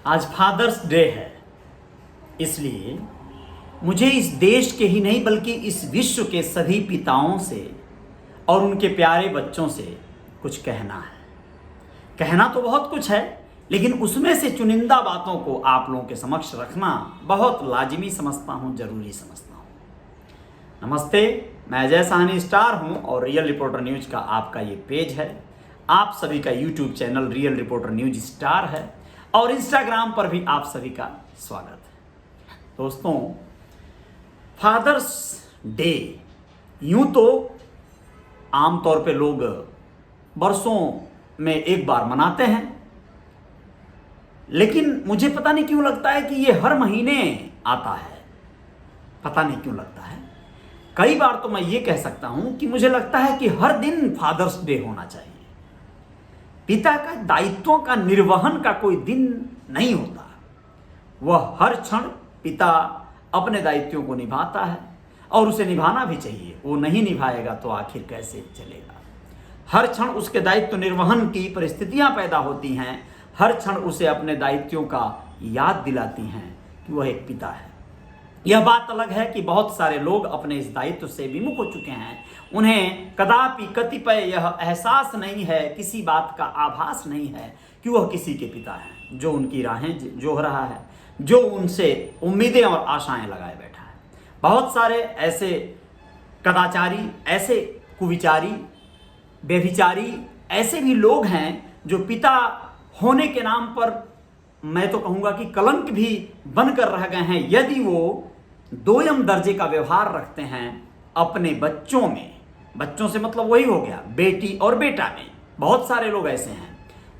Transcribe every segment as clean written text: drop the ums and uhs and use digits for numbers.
आज fathers day है, इसलिए मुझे इस देश के ही नहीं बल्कि इस विश्व के सभी पिताओं से और उनके प्यारे बच्चों से कुछ कहना है। कहना तो बहुत कुछ है, लेकिन उसमें से चुनिंदा बातों को आप लोगों के समक्ष रखना बहुत लाजिमी समझता हूँ, जरूरी समझता हूँ। नमस्ते, मैं अजय साहनी स्टार हूँ और रियल रिपोर्टर न्यूज का आपका ये पेज है। आप सभी का YouTube channel real reporter news star है और इंस्टाग्राम पर भी आप सभी का स्वागत है। दोस्तों, फादर्स डे यूं तो आमतौर पे लोग बरसों में एक बार मनाते हैं, लेकिन मुझे पता नहीं क्यों लगता है कि ये हर महीने आता है। पता नहीं क्यों लगता है। कई बार तो मैं ये कह सकता हूं कि मुझे लगता है कि हर दिन फादर्स डे होना चाहिए। पिता का दायित्वों का निर्वहन का कोई दिन नहीं होता। वह हर क्षण पिता अपने दायित्वों को निभाता है और उसे निभाना भी चाहिए। वो नहीं निभाएगा तो आखिर कैसे चलेगा। हर क्षण उसके दायित्व निर्वहन की परिस्थितियां पैदा होती हैं। हर क्षण उसे अपने दायित्वों का याद दिलाती हैं कि वह एक पिता है। यह बात अलग है कि बहुत सारे लोग अपने इस दायित्व से विमुख हो चुके हैं। उन्हें कदापि कतिपय यह एहसास नहीं है, किसी बात का आभास नहीं है कि वह किसी के पिता हैं, जो उनकी राहें जोह रहा है, जो उनसे उम्मीदें और आशाएं लगाए बैठा है। बहुत सारे ऐसे कदाचारी, ऐसे कुविचारी, व्यभिचारी ऐसे भी लोग हैं जो पिता होने के नाम पर मैं तो कहूँगा कि कलंक भी बनकर रह गए हैं, यदि वो दोयम दर्जे का व्यवहार रखते हैं अपने बच्चों में। बच्चों से मतलब वही हो गया बेटी और बेटा में। बहुत सारे लोग ऐसे हैं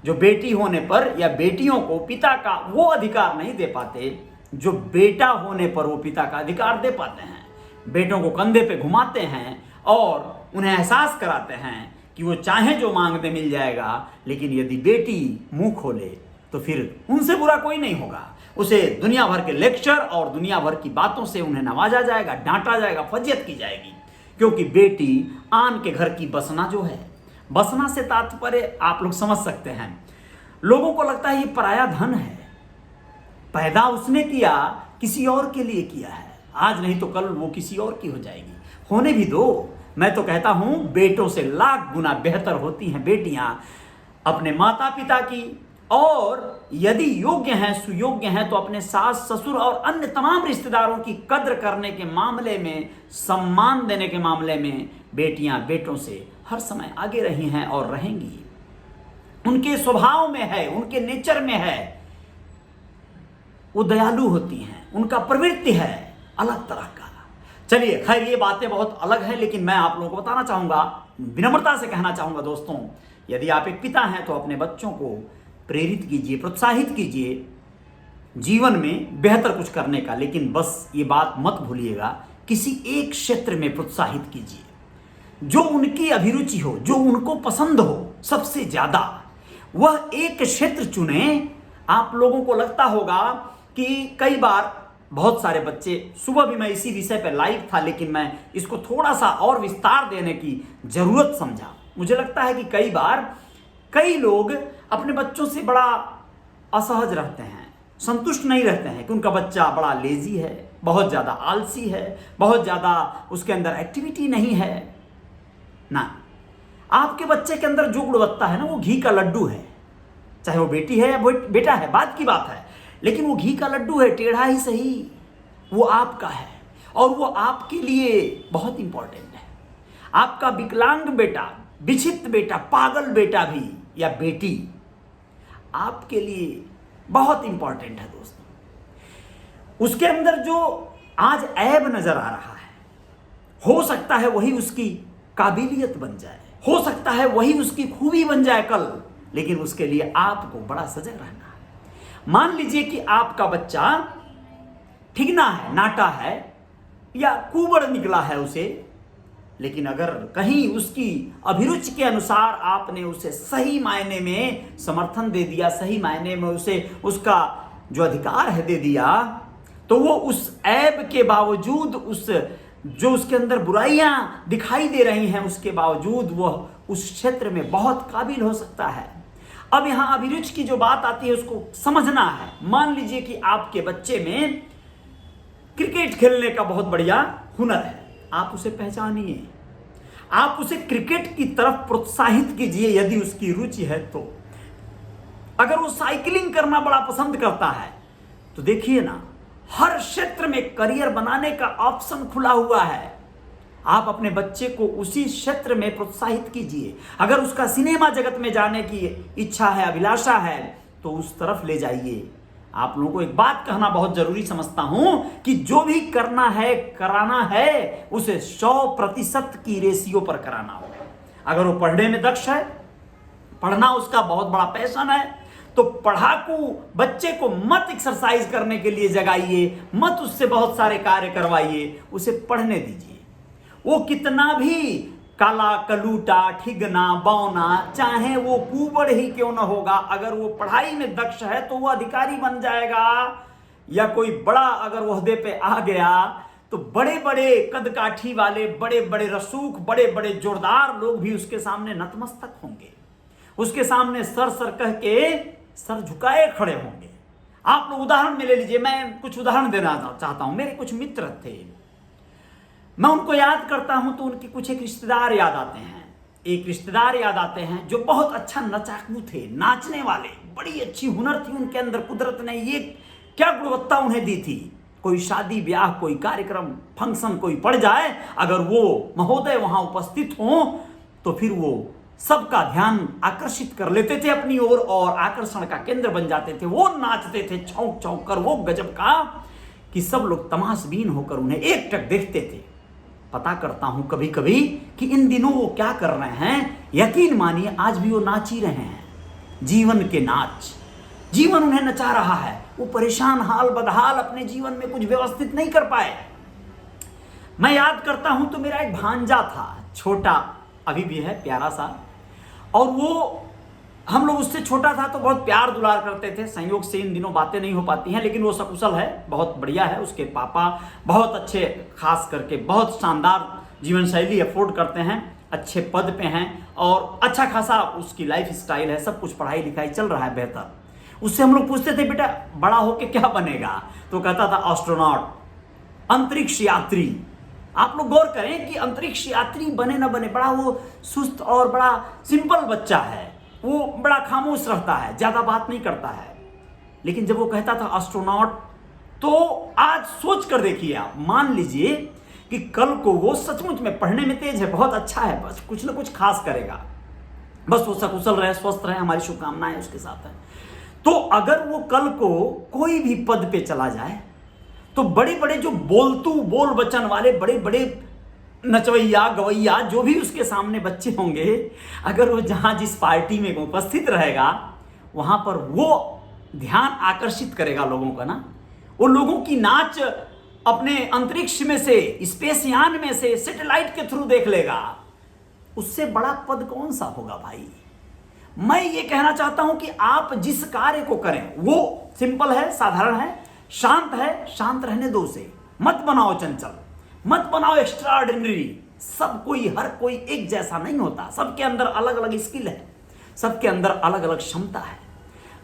जो बेटी होने पर या बेटियों को पिता का वो अधिकार नहीं दे पाते जो बेटा होने पर वो पिता का अधिकार दे पाते हैं। बेटों को कंधे पे घुमाते हैं और उन्हें एहसास कराते हैं कि वो चाहे जो मांग दे मिल जाएगा, लेकिन यदि बेटी मुंह खोले तो फिर उनसे बुरा कोई नहीं होगा। उसे दुनिया भर के लेक्चर और दुनिया भर की बातों से उन्हें नवाजा जाएगा, डांटा जाएगा, फजियत की जाएगी, क्योंकि बेटी आन के घर की बसना जो है। बसना से तात्पर्य आप लोग समझ सकते हैं। लोगों को लगता है ये पराया धन है, पैदा उसने किया, किसी और के लिए किया है, आज नहीं तो कल वो किसी और की हो जाएगी। होने भी दो। मैं तो कहता हूं बेटों से लाख गुना बेहतर होती हैं बेटियां अपने माता पिता की, और यदि योग्य हैं, सुयोग्य हैं, तो अपने सास ससुर और अन्य तमाम रिश्तेदारों की कद्र करने के मामले में, सम्मान देने के मामले में बेटियां बेटों से हर समय आगे रही हैं और रहेंगी। उनके स्वभाव में है, उनके नेचर में है, वो दयालु होती हैं, उनका प्रवृत्ति है अलग तरह का। चलिए खैर, ये बातें बहुत अलग हैं, लेकिन मैं आप लोगों को बताना चाहूंगा, विनम्रता से कहना चाहूंगा दोस्तों, यदि आप एक पिता हैं तो अपने बच्चों को प्रेरित कीजिए, प्रोत्साहित कीजिए जीवन में बेहतर कुछ करने का। लेकिन बस ये बात मत भूलिएगा, किसी एक क्षेत्र में प्रोत्साहित कीजिए जो उनकी अभिरुचि हो, जो उनको पसंद हो सबसे ज्यादा। वह एक क्षेत्र चुने। आप लोगों को लगता होगा कि कई बार बहुत सारे बच्चे, सुबह भी मैं इसी विषय पर लाइव था, लेकिन मैं इसको थोड़ा सा और विस्तार देने की जरूरत समझा। मुझे लगता है कि कई बार कई लोग अपने बच्चों से बड़ा असहज रहते हैं, संतुष्ट नहीं रहते हैं कि उनका बच्चा बड़ा लेजी है, बहुत ज़्यादा आलसी है, बहुत ज़्यादा उसके अंदर एक्टिविटी नहीं है ना। आपके बच्चे के अंदर जो गुणवत्ता है ना, वो घी का लड्डू है। चाहे वो बेटी है या बेटा है, बात की बात है, लेकिन वो घी का लड्डू है, टेढ़ा ही सही, वो आपका है और वो आपके लिए बहुत इंपॉर्टेंट है। आपका विकलांग बेटा, विक्षिप्त बेटा, पागल बेटा भी या बेटी आपके लिए बहुत इंपॉर्टेंट है दोस्तों। उसके अंदर जो आज ऐब नजर आ रहा है, हो सकता है वही उसकी काबिलियत बन जाए, हो सकता है वही उसकी खूबी बन जाए कल, लेकिन उसके लिए आपको बड़ा सजग रहना है। मान लीजिए कि आपका बच्चा ठिगना है, नाटा है या कुबड़ निकला है उसे, लेकिन अगर कहीं उसकी अभिरुचि के अनुसार आपने उसे सही मायने में समर्थन दे दिया, सही मायने में उसे उसका जो अधिकार है दे दिया, तो वो उस ऐब के बावजूद, उस जो उसके अंदर बुराइयां दिखाई दे रही हैं उसके बावजूद, वह उस क्षेत्र में बहुत काबिल हो सकता है। अब यहां अभिरुचि की जो बात आती है उसको समझना है। मान लीजिए कि आपके बच्चे में क्रिकेट खेलने का बहुत बढ़िया हुनर है, आप उसे पहचानिए, आप उसे क्रिकेट की तरफ प्रोत्साहित कीजिए यदि उसकी रुचि है तो। अगर वो साइकिलिंग करना बड़ा पसंद करता है तो देखिए ना, हर क्षेत्र में करियर बनाने का ऑप्शन खुला हुआ है। आप अपने बच्चे को उसी क्षेत्र में प्रोत्साहित कीजिए। अगर उसका सिनेमा जगत में जाने की इच्छा है, अभिलाषा है, तो उस तरफ ले जाइए। आप लोगों को एक बात कहना बहुत जरूरी समझता हूं कि जो भी करना है, कराना है, उसे 100% की रेशियो पर कराना होगा। अगर वो पढ़ने में दक्ष है, पढ़ना उसका बहुत बड़ा पैशन है, तो पढ़ाकू बच्चे को मत एक्सरसाइज करने के लिए जगाइए, मत उससे बहुत सारे कार्य करवाइए, उसे पढ़ने दीजिए। वो कितना भी काला कलूटा, ठिगना, बौना, चाहे वो कुबड़ ही क्यों ना होगा, अगर वो पढ़ाई में दक्ष है तो वो अधिकारी बन जाएगा, या कोई बड़ा अगर ओहदे पे आ गया तो बड़े बड़े कदकाठी वाले, बड़े बड़े रसूख, बड़े बड़े जोरदार लोग भी उसके सामने नतमस्तक होंगे, उसके सामने सर सर कह के सर झुकाए खड़े होंगे। आप लोग उदाहरण में ले लीजिए, मैं कुछ उदाहरण देना चाहता हूं। मेरे कुछ मित्र थे, मैं उनको याद करता हूं तो उनके कुछ एक रिश्तेदार याद आते हैं। एक रिश्तेदार याद आते हैं जो बहुत अच्छा नचाकू थे, नाचने वाले, बड़ी अच्छी हुनर थी उनके अंदर। कुदरत ने ये क्या गुणवत्ता उन्हें दी थी, कोई शादी ब्याह, कोई कार्यक्रम, फंक्शन कोई पड़ जाए, अगर वो महोदय वहां उपस्थित हों तो फिर वो सबका ध्यान आकर्षित कर लेते थे अपनी ओर और आकर्षण का केंद्र बन जाते थे। वो नाचते थे छौंक छौंक कर, वो गजब का कि सब लोग तमाशबीन होकर उन्हें एकटक देखते थे। पता करता हूं कभी कभी कि इन दिनों वो क्या कर रहे हैं। यकीन मानिए आज भी वो नाच ही रहे हैं, जीवन के नाच। जीवन उन्हें नचा रहा है। वो परेशान हाल बदहाल अपने जीवन में कुछ व्यवस्थित नहीं कर पाए। मैं याद करता हूं तो मेरा एक भांजा था, छोटा, अभी भी है, प्यारा सा, और वो हम लोग उससे छोटा था तो बहुत प्यार दुलार करते थे। संयोग से इन दिनों बातें नहीं हो पाती हैं, लेकिन वो सकुशल है, बहुत बढ़िया है। उसके पापा बहुत अच्छे, खास करके बहुत शानदार जीवन शैली अफोर्ड करते हैं, अच्छे पद पे हैं और अच्छा खासा उसकी लाइफ स्टाइल है, सब कुछ पढ़ाई लिखाई चल रहा है बेहतर। उससे हम लोग पूछते थे, बेटा बड़ा होके क्या बनेगा? तो कहता था एस्ट्रोनॉट, अंतरिक्ष यात्री। आप लोग गौर करें कि अंतरिक्ष यात्री बने ना बने, बड़ा वो सुस्त और बड़ा सिंपल बच्चा है, वो बड़ा खामोश रहता है, ज्यादा बात नहीं करता है। लेकिन जब वो कहता था एस्ट्रोनॉट, तो आज सोच कर देखिए आप, मान लीजिए कि कल को वो सचमुच में पढ़ने में तेज है, बहुत अच्छा है, बस कुछ ना कुछ खास करेगा, बस वो सकुशल रहे, स्वस्थ रहे, हमारी शुभकामनाएं उसके साथ है। तो अगर वो कल को कोई भी पद पे चला जाए तो बड़े बड़े जो बोल बचन वाले, बड़े बड़े नचवैया गवैया जो भी उसके सामने बच्चे होंगे, अगर वो जहां जिस पार्टी में उपस्थित रहेगा वहां पर वो ध्यान आकर्षित करेगा लोगों का ना। वो लोगों की नाच अपने अंतरिक्ष में से, स्पेस यान में से, सैटेलाइट के थ्रू देख लेगा। उससे बड़ा पद कौन सा होगा भाई? मैं ये कहना चाहता हूं कि आप जिस कार्य को करें वो सिंपल है, साधारण है, शांत है, शांत रहने दो उसे। मत बनाओ चंचल, मत बनाओ एक्स्ट्रा ऑर्डिनरी। सब कोई, हर कोई एक जैसा नहीं होता, सबके अंदर अलग अलग स्किल है, सबके अंदर अलग अलग क्षमता है।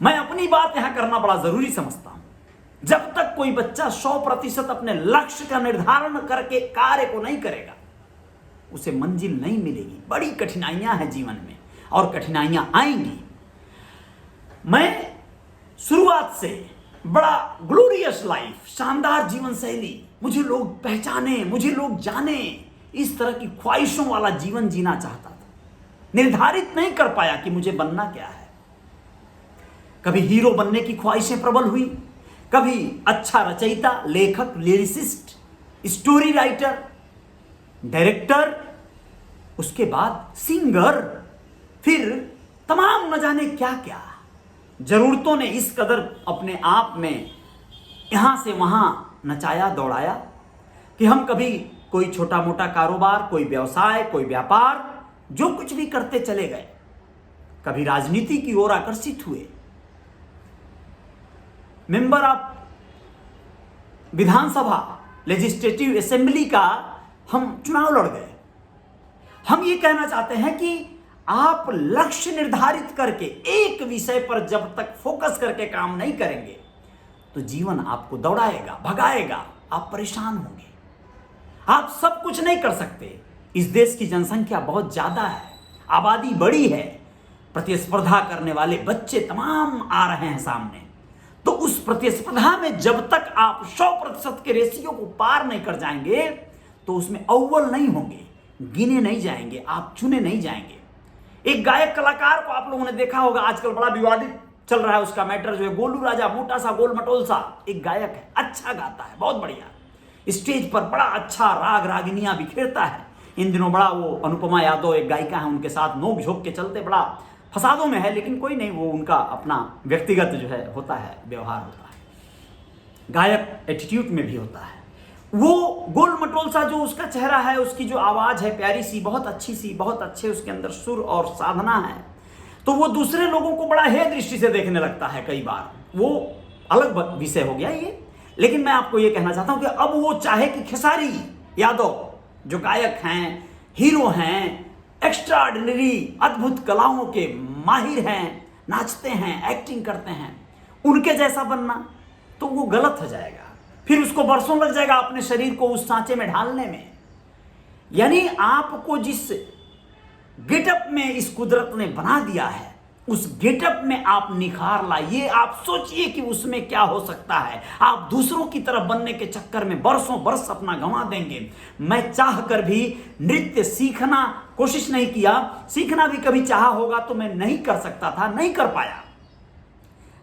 मैं अपनी बात यहां करना बड़ा जरूरी समझता हूं। जब तक कोई बच्चा 100% अपने लक्ष्य का निर्धारण करके कार्य को नहीं करेगा, उसे मंजिल नहीं मिलेगी। बड़ी कठिनाइयां हैं जीवन में और कठिनाइयां आएंगी। मैं शुरुआत से बड़ा ग्लोरियस लाइफ, शानदार जीवन शैली, मुझे लोग पहचाने, मुझे लोग जाने, इस तरह की ख्वाहिशों वाला जीवन जीना चाहता था। निर्धारित नहीं कर पाया कि मुझे बनना क्या है। कभी हीरो बनने की ख्वाहिशें प्रबल हुई, कभी अच्छा रचयिता, लेखक, लिरिसिस्ट, स्टोरी राइटर, डायरेक्टर, उसके बाद सिंगर, फिर तमाम न जाने क्या क्या। जरूरतों ने इस कदर अपने आप में यहां से वहां नचाया दौड़ाया कि हम कभी कोई छोटा मोटा कारोबार, कोई व्यवसाय, कोई व्यापार, जो कुछ भी करते चले गए। कभी राजनीति की ओर आकर्षित हुए, member of Vidhan Sabha, legislative assembly का हम चुनाव लड़ गए। हम ये कहना चाहते हैं कि आप लक्ष्य निर्धारित करके एक विषय पर जब तक फोकस करके काम नहीं करेंगे तो जीवन आपको दौड़ाएगा, भगाएगा, आप परेशान होंगे। आप सब कुछ नहीं कर सकते। इस देश की जनसंख्या बहुत ज्यादा है, आबादी बड़ी है, प्रतिस्पर्धा करने वाले बच्चे तमाम आ रहे हैं सामने। तो उस प्रतिस्पर्धा में जब तक आप 100% के रेशियो को पार नहीं कर जाएंगे तो उसमें अव्वल नहीं होंगे, गिने नहीं जाएंगे, आप चुने नहीं जाएंगे। एक गायक कलाकार को आप लोगों ने देखा होगा, आजकल बड़ा विवादित चल रहा है उसका मैटर जो है, गोलू राजा, मोटा सा गोल मटोल सा एक गायक है, अच्छा गाता है, बहुत बढ़िया, स्टेज पर बड़ा अच्छा राग रागिनियां बिखेरता है। इन दिनों बड़ा वो अनुपमा यादव एक गायिका है, उनके साथ नोक झोंक के चलते बड़ा फसादों में है, लेकिन कोई नहीं, वो उनका अपना व्यक्तिगत जो है होता है, व्यवहार होता है, गायक एटीट्यूड में भी होता है। वो गोल मटोल सा जो उसका चेहरा है, उसकी जो आवाज है प्यारी सी, बहुत अच्छी सी, बहुत अच्छे उसके अंदर सुर और साधना है, तो वो दूसरे लोगों को बड़ा हे दृष्टि से देखने लगता है कई बार। वो अलग विषय हो गया ये, लेकिन मैं आपको ये कहना चाहता हूं कि अब वो चाहे कि खेसारी यादव जो गायक हैं, हीरो हैं, एक्स्ट्रा ऑर्डिनरी अद्भुत कलाओं के माहिर हैं, नाचते हैं, एक्टिंग करते हैं, उनके जैसा बनना तो वो गलत हो जाएगा। फिर उसको बरसों लग जाएगा अपने शरीर को उस सांचे में ढालने में। यानी आपको जिस गेटअप में इस कुदरत ने बना दिया है, उस गेटअप में आप निखार लाइए। आप सोचिए कि उसमें क्या हो सकता है। आप दूसरों की तरफ बनने के चक्कर में बरसों बरस अपना गंवा देंगे। मैं चाह कर भी नृत्य सीखना कोशिश नहीं किया, सीखना भी कभी चाहा होगा तो मैं नहीं कर सकता था, नहीं कर पाया।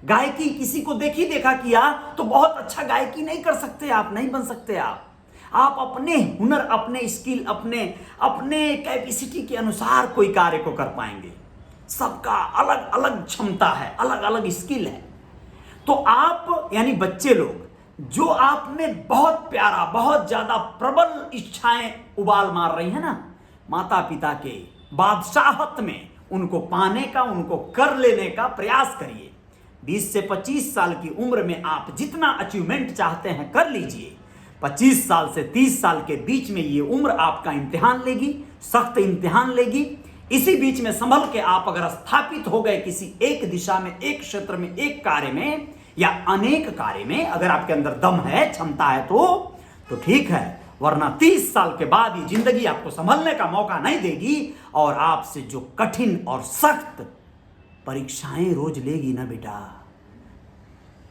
गायकी किसी को देखा किया तो बहुत अच्छा गायकी नहीं कर सकते, आप नहीं बन सकते। आप अपने हुनर, अपने स्किल, अपने कैपेसिटी के अनुसार कोई कार्य को कर पाएंगे। सबका अलग अलग क्षमता है, अलग अलग स्किल है। तो आप यानी बच्चे लोग जो आप में बहुत प्यारा, बहुत ज्यादा प्रबल इच्छाएं उबाल मार रही है ना, माता पिता के बादशाहत में उनको पाने का, उनको कर लेने का प्रयास करिए। 20 से 25 साल की उम्र में आप जितना अचीवमेंट चाहते हैं कर लीजिए। 25 साल से 30 साल के बीच में ये उम्र आपका इम्तिहान लेगी, सख्त इम्तिहान लेगी। इसी बीच में संभल के आप अगर स्थापित हो गए किसी एक दिशा में, एक क्षेत्र में, एक कार्य में या अनेक कार्य में, अगर आपके अंदर दम है, क्षमता है तो ठीक है, वरना 30 साल के बाद ये जिंदगी आपको संभलने का मौका नहीं देगी और आपसे जो कठिन और सख्त परीक्षाएं रोज लेगी ना बेटा,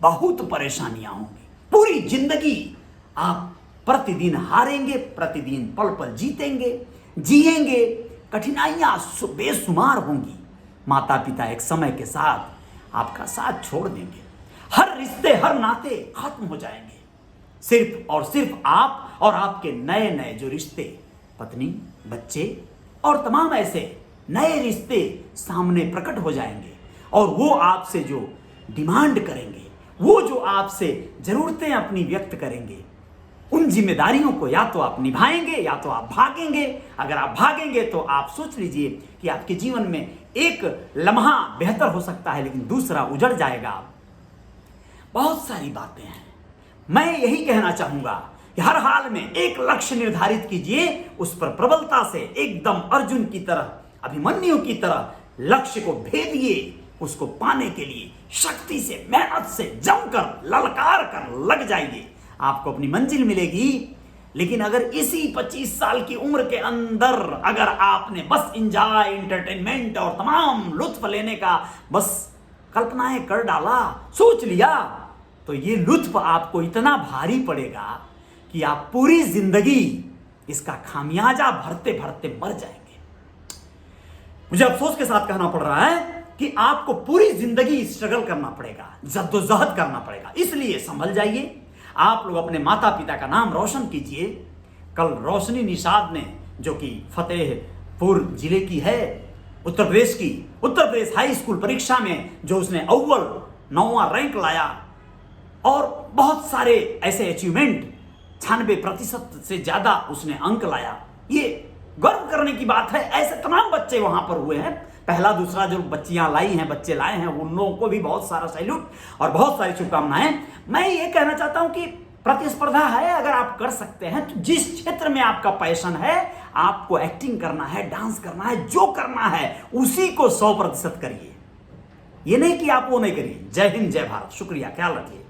बहुत परेशानियां होंगी। पूरी जिंदगी आप प्रतिदिन हारेंगे, प्रतिदिन पल पल जीतेंगे, जिएंगे, कठिनाइयां बेशुमार होंगी। माता पिता एक समय के साथ आपका साथ छोड़ देंगे, हर रिश्ते, हर नाते खत्म हो जाएंगे। सिर्फ और सिर्फ आप और आपके नए नए जो रिश्ते, पत्नी, बच्चे और तमाम ऐसे नए रिश्ते सामने प्रकट हो जाएंगे और वो आपसे जो डिमांड करेंगे, वो जो आपसे जरूरतें अपनी व्यक्त करेंगे, उन जिम्मेदारियों को या तो आप निभाएंगे या तो आप भागेंगे। अगर आप भागेंगे तो आप सोच लीजिए कि आपके जीवन में एक लम्हा बेहतर हो सकता है, लेकिन दूसरा उजड़ जाएगा। बहुत सारी बातें हैं। मैं यही कहना चाहूंगा कि हर हाल में एक लक्ष्य निर्धारित कीजिए, उस पर प्रबलता से एकदम अर्जुन की तरह, अभिमन्यु की तरह लक्ष्य को भेदिए। उसको पाने के लिए शक्ति से, मेहनत से, जमकर, ललकार कर लग जाइए, आपको अपनी मंजिल मिलेगी। लेकिन अगर इसी 25 साल की उम्र के अंदर अगर आपने बस एंजॉय, एंटरटेनमेंट और तमाम लुत्फ लेने का बस कल्पनाएं कर डाला, सोच लिया, तो ये लुत्फ आपको इतना भारी पड़ेगा कि आप पूरी जिंदगी इसका खामियाजा भरते भरते मर जाएंगे। मुझे अफसोस के साथ कहना पड़ रहा है कि आपको पूरी जिंदगी स्ट्रगल करना पड़ेगा, जद्दोजहद करना पड़ेगा। इसलिए संभल जाइए। आप लोग अपने माता पिता का नाम रोशन कीजिए। कल रोशनी निषाद ने, जो कि फतेहपुर जिले की है, उत्तर प्रदेश हाई स्कूल परीक्षा में जो उसने अव्वल 9वां रैंक लाया और बहुत सारे ऐसे अचीवमेंट, 96% से ज्यादा उसने अंक लाया, ये गर्व करने की बात है। ऐसे तमाम बच्चे वहां पर हुए हैं। पहला दूसरा जो बच्चियां लाई हैं, बच्चे लाए हैं, उन लोगों को भी बहुत सारा सैल्यूट और बहुत सारी शुभकामनाएं। मैं ये कहना चाहता हूं कि प्रतिस्पर्धा है, अगर आप कर सकते हैं तो जिस क्षेत्र में आपका पैशन है आपको एक्टिंग करना है, डांस करना है, जो करना है उसी को 100% करिए। ये नहीं कि आप वो नहीं करिए। जय हिंद, जय भारत, शुक्रिया, ख्याल रखिए।